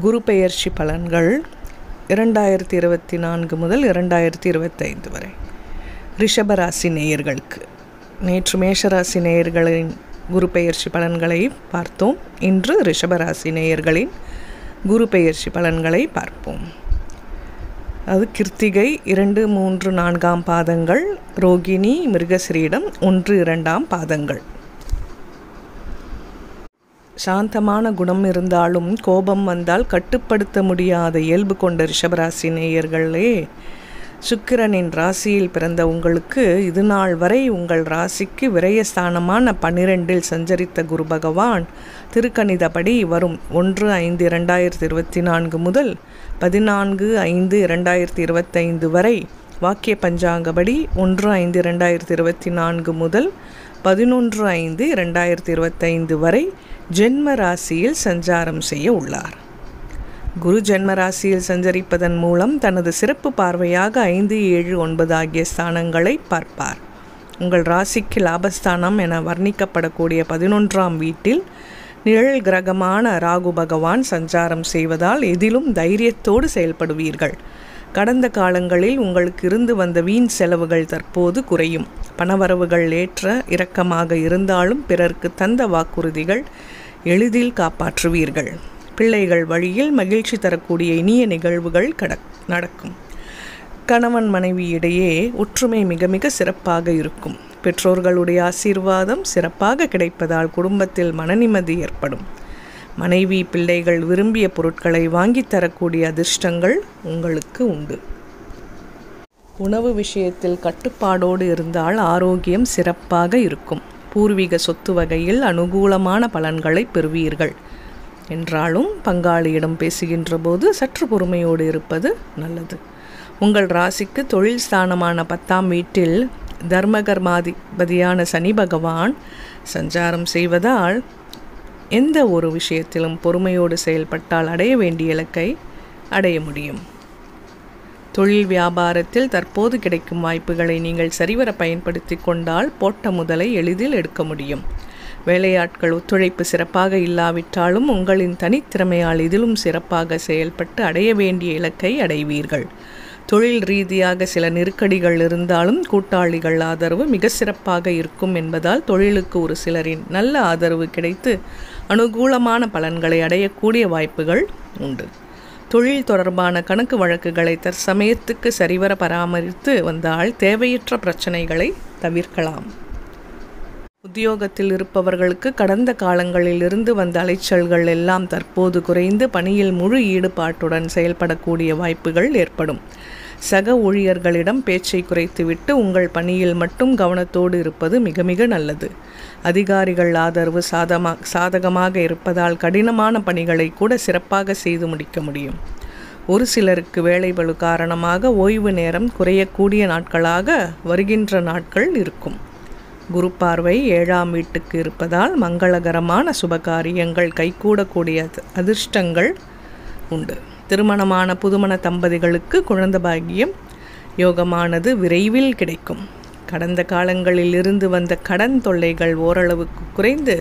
குரு பெயர்ச்சி பலன்கள் 2024 முதல் 2025 வரை ரிஷபராசி நேயர்களுக்கு. நேற்று மேஷராசி நேயர்களின் குரு பெயர்ச்சி பலன்களை பார்த்தோம். இன்று ரிஷபராசி நேயர்களின் குரு பெயர்ச்சி பலன்களை பார்ப்போம். அது கிருத்திகை 2, 3, 4 பாதங்கள், ரோகிணி, மிருகசிரீடம் 1, 2 பாதங்கள். சாந்தமான குணம் இருந்தாலும் கோபம் வந்தால் கட்டுப்படுத்த முடியாத இயல்பு கொண்ட ரிஷபராசி நேயர்களே, சுக்கிரனின் ராசியில் பிறந்த உங்களுக்கு இது நாள் வரை உங்கள் ராசிக்கு விரயஸ்தானமான 12 சஞ்சரித்த குரு பகவான் திருக்கணிதப்படி வரும் 1/5/2024 முதல் 14/5/2025 வரை, வாக்கிய பஞ்சாங்கப்படி 1/5/2024 முதல் 11/5/2025 வரை ஜென்ம ராசியில் சஞ்சாரம் செய்ய உள்ளார். குரு ஜென்ம ராசியில் சஞ்சரிப்பதன் மூலம் தனது சிறப்பு பார்வையாக 5, 7, 9 ஆகிய ஸ்தானங்களை பார்ப்பார். உங்கள் ராசிக்கு லாபஸ்தானம் என வர்ணிக்கப்படக்கூடிய 11ஆம் வீட்டில் நிழல் கிரகமான ராகு பகவான் சஞ்சாரம் செய்வதால் எதிலும் தைரியத்தோடு செயல்படுவீர்கள். கடந்த காலங்களில் உங்களுக்கு இருந்து வந்த வீண் செலவுகள் தற்போது குறையும். பணவரவுகள் ஏற்ற இறக்கமாக இருந்தாலும் பிறருக்கு தந்த வாக்குறுதிகள் எளிதில் காப்பாற்றுவீர்கள். பிள்ளைகள் வழியில் மகிழ்ச்சி தரக்கூடிய இனிய நிகழ்வுகள் நடக்கும். கணவன் மனைவி இடையே ஒற்றுமை மிக மிக சிறப்பாக இருக்கும். பெற்றோர்களுடைய ஆசீர்வாதம் சிறப்பாக கிடைப்பதால் குடும்பத்தில் மனநிம்மதி ஏற்படும். மனைவி பிள்ளைகள் விரும்பிய பொருட்களை வாங்கி தரக்கூடிய அதிர்ஷ்டங்கள் உங்களுக்கு உண்டு. உணவு விஷயத்தில் கட்டுப்பாடோடு இருந்தால் ஆரோக்கியம் சிறப்பாக இருக்கும். பூர்வீக சொத்து வகையில் அனுகூலமான பலன்களை பெறுவீர்கள். என்றாலும் பங்காளியிடம் பேசுகின்ற போது சற்று பொறுமையோடு இருப்பது நல்லது. உங்கள் ராசிக்கு தொழில் ஸ்தானமான 10ஆம் வீட்டில் தர்மகர்மாதிபதியான சனி பகவான் சஞ்சாரம் செய்வதால் எந்த ஒரு விஷயத்திலும் பொறுமையோடு செயல்பட்டால் அடைய வேண்டிய இலக்கை அடைய முடியும். தொழில் வியாபாரத்தில் தற்போது கிடைக்கும் வாய்ப்புகளை நீங்கள் சரிவர பயன்படுத்தி கொண்டால் போட்ட முதலை எளிதில் எடுக்க முடியும். வேலையாட்கள் ஒத்துழைப்பு சிறப்பாக இல்லாவிட்டாலும் உங்களின் தனித்திறமையால் இதிலும் சிறப்பாக செயல்பட்டு அடைய வேண்டிய இலக்கை அடைவீர்கள். தொழில் ரீதியாக சில நெருக்கடிகள் இருந்தாலும் கூட்டாளிகள் ஆதரவு மிக சிறப்பாக இருக்கும் என்பதால் தொழிலுக்கு ஒரு சிலரின் நல்ல ஆதரவு கிடைத்து அனுகூலமான பலன்களை அடையக்கூடிய வாய்ப்புகள் உண்டு. தொழில் தொடர்பான கணக்கு வழக்குகளை தற்சமயத்துக்கு சரிவர பராமரித்து வந்தால் தேவையற்ற பிரச்சனைகளை தவிர்க்கலாம். உத்தியோகத்தில் இருப்பவர்களுக்கு கடந்த காலங்களில் இருந்து வந்த அலைச்சல்கள் எல்லாம் தற்போது குறைந்து பணியில் முழு ஈடுபாட்டுடன் செயல்படக்கூடிய வாய்ப்புகள் ஏற்படும். சக ஊழியர்களிடம் பேச்சை குறைத்துவிட்டு உங்கள் பணியில் மட்டும் கவனத்தோடு இருப்பது மிக மிக நல்லது. அதிகாரிகள் ஆதரவு சாதகமாக இருப்பதால் கடினமான பணிகளை கூட சிறப்பாக செய்து முடிக்க முடியும். ஒரு சிலருக்கு வேலைபளு காரணமாக ஓய்வு நேரம் குறையக்கூடிய நாட்களாக வருகின்ற நாட்கள் இருக்கும். குரு பார்வை 7ஆம் வீட்டுக்கு இருப்பதால் மங்களகரமான சுபகாரியங்கள் கைகூடக்கூடிய அதிர்ஷ்டங்கள் உண்டு. திருமணமான புதுமண தம்பதிகளுக்கு குழந்தை பாக்கியம் யோகமானது விரைவில் கிடைக்கும். கடந்த காலங்களில் இருந்து வந்த கடன் தொல்லைகள் ஓரளவுக்கு குறைந்து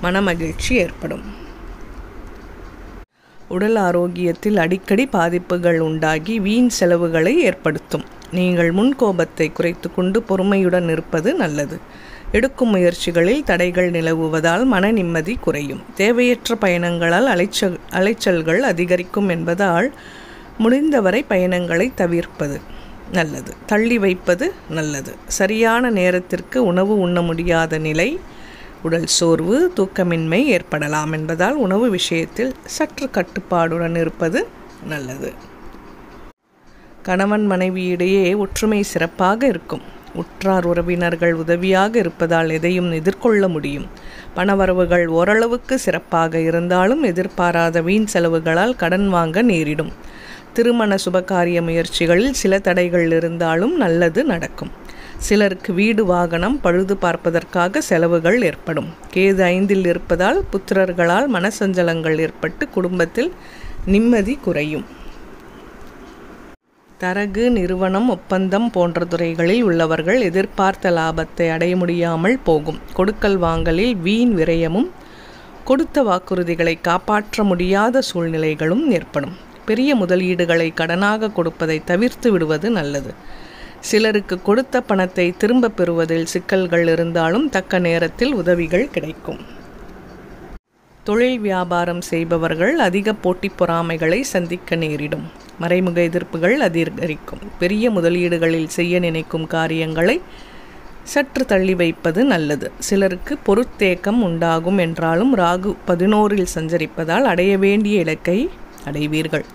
மனமகிழ்ச்சி ஏற்படும். உடல் ஆரோக்கியத்தில் அடிக்கடி பாதிப்புகள் உண்டாகி வீண் செலவுகளை ஏற்படுத்தும். நீங்கள் முன்கோபத்தை குறைத்து கொண்டு பொறுமையுடன் இருப்பது நல்லது. எடுக்கும் முயற்சிகளில் தடைகள் நிலவுவதால் மன நிம்மதி குறையும். தேவையற்ற பயணங்களால் அலைச்சல்கள் அதிகரிக்கும் என்பதால் முடிந்தவரை பயணங்களை தவிர்ப்பது நல்லது. தள்ளி வைப்பது நல்லது. சரியான நேரத்திற்கு உணவு உண்ண முடியாத நிலை, உடல் சோர்வு, தூக்கமின்மை ஏற்படலாம் என்பதால் உணவு விஷயத்தில் சற்று கட்டுப்பாடுடன் இருப்பது நல்லது. கணவன் மனைவியிடையே ஒற்றுமை சிறப்பாக இருக்கும். உற்றார் உறவினர்கள் உதவியாக இருப்பதால் எதையும் எதிர்கொள்ள முடியும். பணவரவுகள் ஓரளவுக்கு சிறப்பாக இருந்தாலும் எதிர்பாராத வீண் செலவுகளால் கடன் வாங்க நேரிடும். திருமண சுபகாரிய முயற்சிகளில் சில தடைகள் இருந்தாலும் நல்லது நடக்கும். சிலருக்கு வீடு வாகனம் பழுது பார்ப்பதற்காக செலவுகள் ஏற்படும். கேது 5இல் இருப்பதால் புத்திரர்களால் மனசஞ்சலங்கள் ஏற்பட்டு குடும்பத்தில் நிம்மதி குறையும். தரகு, நிறுவனம், ஒப்பந்தம் போன்ற துறைகளில் உள்ளவர்கள் எதிர்பார்த்த லாபத்தை அடைய முடியாமல் போகும். கொடுக்கல் வாங்கலில் வீண் விரயமும் கொடுத்த வாக்குறுதிகளை காப்பாற்ற முடியாத சூழ்நிலைகளும் ஏற்படும். பெரிய முதலீடுகளை கடனாக கொடுப்பதை தவிர்த்து விடுவது நல்லது. சிலருக்கு கொடுத்த பணத்தை திரும்ப பெறுவதில் சிக்கல்கள் இருந்தாலும் தக்க நேரத்தில் உதவிகள் கிடைக்கும். தொழில் வியாபாரம் செய்பவர்கள் அதிக போட்டி பொறாமைகளை சந்திக்க நேரிடும். மறைமுக எதிர்ப்புகள் அதிகரிக்கும். பெரிய முதலீடுகளில் செய்ய நினைக்கும் காரியங்களை சற்று தள்ளி வைப்பது நல்லது. சிலருக்கு பொருத்தேக்கம் உண்டாகும் என்றாலும் ராகு 11 சஞ்சரிப்பதால் அடைய வேண்டிய இலக்கை அடைவீர்கள்.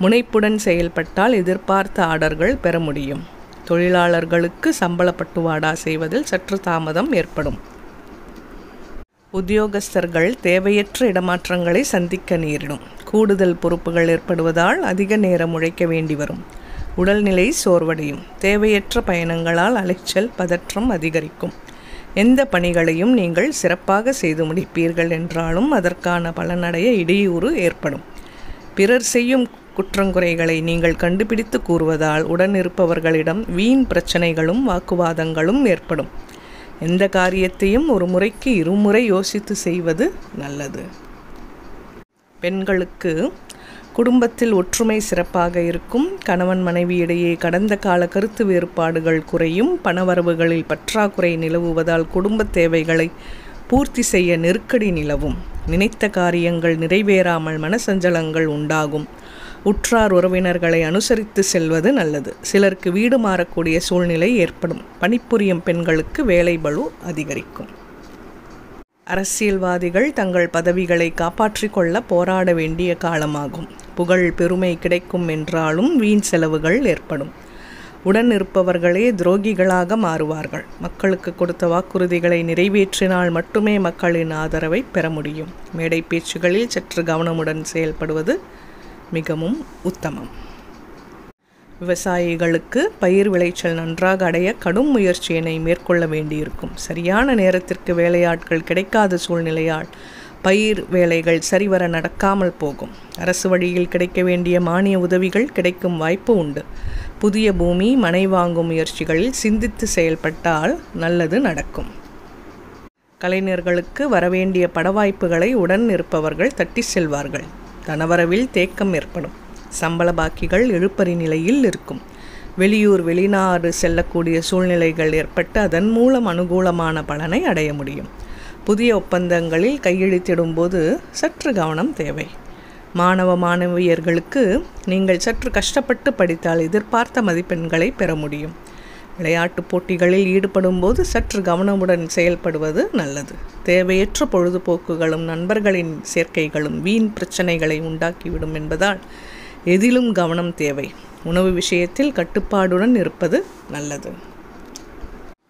முனைப்புடன் செயல்பட்டால் எதிர்பார்த்த ஆர்டர்கள் பெற முடியும். தொழிலாளர்களுக்கு சம்பள பட்டுவாடா செய்வதில் சற்று தாமதம் ஏற்படும். உத்தியோகஸ்தர்கள் தேவையற்ற இடமாற்றங்களை சந்திக்க நேரிடும். கூடுதல் பொறுப்புகள் ஏற்படுவதால் அதிக நேரம் உழைக்க வேண்டி வரும். உடல்நிலை சோர்வடையும். தேவையற்ற பயணங்களால் அலைச்சல் பதற்றம் அதிகரிக்கும். எந்த பணிகளையும் நீங்கள் சிறப்பாக செய்து முடிப்பீர்கள் என்றாலும் அதற்கான பலனடைய இடையூறு ஏற்படும். பிறர் செய்யும் குற்றங்குறைகளை நீங்கள் கண்டுபிடித்து கூறுவதால் உடன் இருப்பவர்களிடம் வீண் பிரச்சனைகளும் வாக்குவாதங்களும் ஏற்படும். எந்த காரியத்தையும் ஒரு முறைக்கு இருமுறை யோசித்து செய்வது நல்லது. பெண்களுக்கு குடும்பத்தில் ஒற்றுமை சிறப்பாக இருக்கும். கணவன் மனைவி இடையே கடந்த கால கருத்து வேறுபாடுகள் குறையும். பணவரவுகளில் பற்றாக்குறை நிலவுவதால் குடும்ப தேவைகளை பூர்த்தி செய்ய நெருக்கடி நிலவும். நினைத்த காரியங்கள் நிறைவேறாமல் மனசஞ்சலங்கள் உண்டாகும். உற்றார் உறவினர்களை அனுசரித்து செல்வது நல்லது. சிலருக்கு வீடு மாறக்கூடிய சூழ்நிலை ஏற்படும். பணிபுரியும் பெண்களுக்கு வேலை பளு அதிகரிக்கும். அரசியல்வாதிகள் தங்கள் பதவிகளை காப்பாற்றிக் கொள்ள போராட வேண்டிய காலமாகும். புகழ் பெருமை கிடைக்கும் என்றாலும் வீண் செலவுகள் ஏற்படும். உடன் இருப்பவர்களே துரோகிகளாக மாறுவார்கள். மக்களுக்கு கொடுத்த வாக்குறுதிகளை நிறைவேற்றினால் மட்டுமே மக்களின் ஆதரவை பெற முடியும். மேடை பேச்சுகளில் சற்று கவனமுடன் செயல்படுவது மிகவும் உத்தமம். விவசாயிகளுக்கு பயிர் விளைச்சல் நன்றாக அடைய கடும் முயற்சியினை மேற்கொள்ள வேண்டியிருக்கும். சரியான நேரத்திற்கு வேலையாட்கள் கிடைக்காத சூழ்நிலையால் பயிர் வேலைகள் சரிவர நடக்காமல் போகும். அரசு வழியில் கிடைக்க வேண்டிய மானிய உதவிகள் கிடைக்கும் வாய்ப்பு உண்டு. புதிய பூமி மனை வாங்கும் முயற்சிகளில் சிந்தித்து செயல்பட்டால் நல்லது நடக்கும். கலைஞர்களுக்கு வரவேண்டிய பட வாய்ப்புகளை உடன் இருப்பவர்கள் தட்டி செல்வார்கள். தனவரவில் தேக்கம் ஏற்படும். சம்பள பாக்கிகள் இழுபறி நிலையில் இருக்கும். வெளியூர் வெளிநாடு செல்லக்கூடிய சூழ்நிலைகள் ஏற்பட்டு அதன் மூலம் அனுகூலமான பலனை அடைய முடியும். புதிய ஒப்பந்தங்களில் கையெழுத்திடும் போது சற்று கவனம் தேவை. மாணவ மாணவியர்களுக்கு நீங்கள் சற்று கஷ்டப்பட்டு படித்தால் எதிர்பார்த்த மதிப்பெண்களை பெற முடியும். விளையாட்டுப் போட்டிகளில் ஈடுபடும் போது சற்று கவனமுடன் செயல்படுவது நல்லது. தேவையற்ற பொழுதுபோக்குகளும் நண்பர்களின் சேர்க்கைகளும் வீண் பிரச்சனைகளை உண்டாக்கிவிடும் என்பதால் எதிலும் கவனம் தேவை. உணவு விஷயத்தில் கட்டுப்பாடுடன் இருப்பது நல்லது.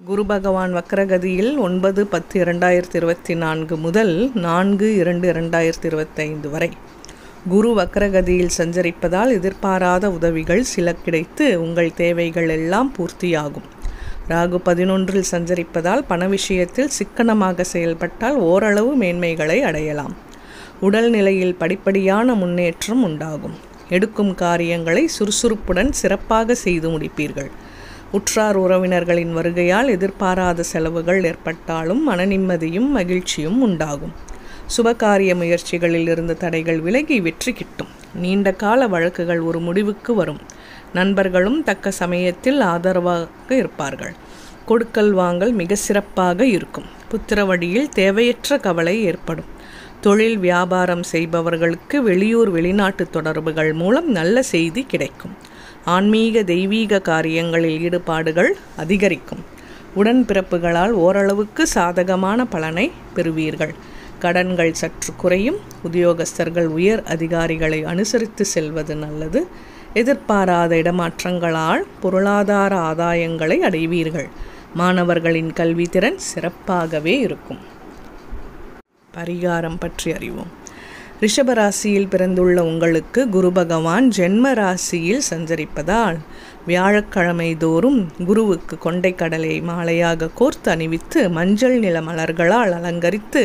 குரு பகவான் வக்ரகதியில் 9-10-2024 முதல் 4-2-2025 வரை குரு வக்ரகதியில் சஞ்சரிப்பதால் எதிர்பாராத உதவிகள் சில கிடைத்து உங்கள் தேவைகள் எல்லாம் பூர்த்தியாகும். ராகு 11 சஞ்சரிப்பதால் பண விஷயத்தில் சிக்கனமாக செயல்பட்டால் ஓரளவு மேன்மைகளை அடையலாம். உடல் நிலையில் படிப்படியான முன்னேற்றம் உண்டாகும். எடுக்கும் காரியங்களை சுறுசுறுப்புடன் சிறப்பாக செய்து முடிப்பீர்கள். உற்றார் உறவினர்களின் வருகையால் எதிர்பாராத செலவுகள் ஏற்பட்டாலும் மனநிம்மதியும் மகிழ்ச்சியும் உண்டாகும். சுபகாரிய முயற்சிகளில் இருந்த தடைகள் விலகி வெற்றி கிட்டும். நீண்ட கால வழக்குகள் ஒரு முடிவுக்கு வரும். நண்பர்களும் தக்க சமயத்தில் ஆதரவாக இருப்பார்கள். கொடுக்கல் வாங்கல் மிக சிறப்பாக இருக்கும். புத்திர வழியில் தேவையற்ற கவலை ஏற்படும். தொழில் வியாபாரம் செய்பவர்களுக்கு வெளியூர் வெளிநாட்டு தொடர்புகள் மூலம் நல்ல செய்தி கிடைக்கும். ஆன்மீக தெய்வீக காரியங்களில் ஈடுபாடுகள் அதிகரிக்கும். உடன்பிறப்புகளால் ஓரளவுக்கு சாதகமான பலனை பெறுவீர்கள். கடன்கள் சற்று குறையும். உத்தியோகஸ்தர்கள் உயர் அதிகாரிகளை அனுசரித்து செல்வது நல்லது. எதிர்பாராத இடமாற்றங்களால் பொருளாதார ஆதாயங்களை அடைவீர்கள். மாணவர்களின் கல்வி திறன் சிறப்பாகவே இருக்கும். பரிகாரம் பற்றி அறிவோம். ரிஷபராசியில் பிறந்துள்ள உங்களுக்கு குரு பகவான் ஜென்ம ராசியில் சஞ்சரிப்பதால் வியாழக்கிழமை தோறும் குருவுக்கு கொண்டைக்கடலை மாலையாக கோர்த்து அணிவித்து மஞ்சள் நில மலர்களால் அலங்கரித்து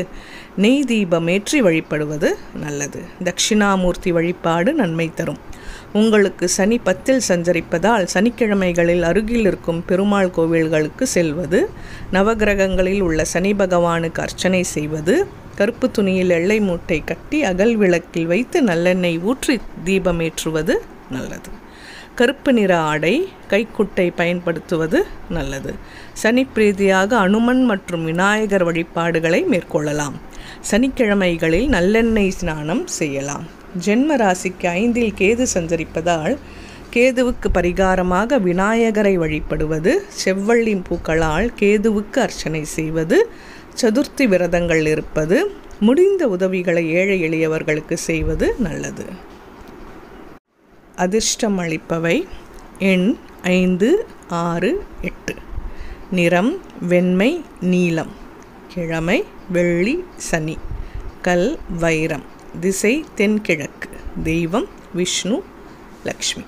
நெய் தீபமேற்றி வழிபடுவது நல்லது. தட்சிணாமூர்த்தி வழிபாடு நன்மை தரும். உங்களுக்கு சனி 10 சஞ்சரிப்பதால் சனிக்கிழமைகளில் அருகில் இருக்கும் பெருமாள் கோவில்களுக்கு செல்வது, நவகிரகங்களில் உள்ள சனி பகவானுக்கு அர்ச்சனை செய்வது, கருப்பு துணியில் எள்ளை மூட்டை கட்டி அகல் விளக்கில் வைத்து நல்லெண்ணெய் ஊற்றி தீபமேற்றுவது நல்லது. கருப்பு நிற ஆடை, கைக்குட்டை பயன்படுத்துவது நல்லது. சனி பிரீதியாக அனுமன் மற்றும் விநாயகர் வழிபாடுகளை மேற்கொள்ளலாம். சனிக்கிழமைகளில் நல்லெண்ணெய் ஸ்நானம் செய்யலாம். ஜென்ம ராசிக்கு 5 கேது சஞ்சரிப்பதால் கேதுவுக்கு பரிகாரமாக விநாயகரை வழிபடுவது, செவ்வள்ளி பூக்களால் கேதுவுக்கு அர்ச்சனை செய்வது, சதுர்த்தி விரதங்கள் இருப்பது, முடிந்த உதவிகளை ஏழை எளியவர்களுக்கு செய்வது நல்லது. அதிர்ஷ்டம் அளிப்பவை எண் 5, 6, 8. நிறம் வெண்மை, நீலம். கிழமை வெள்ளி, சனி. கல் வைரம். திசை தென்கிழக்கு. தெய்வம் விஷ்ணு, லக்ஷ்மி.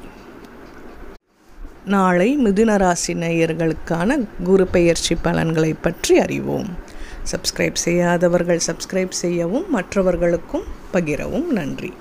நாளை மிதுன ராசி நேயர்களுக்கான குரு பெயர்ச்சி பலன்களை பற்றி அறிவோம். சப்ஸ்கிரைப் செய்யாதவர்கள் சப்ஸ்கிரைப் செய்யவும் மற்றவர்களுக்கும் பகிரவும். நன்றி.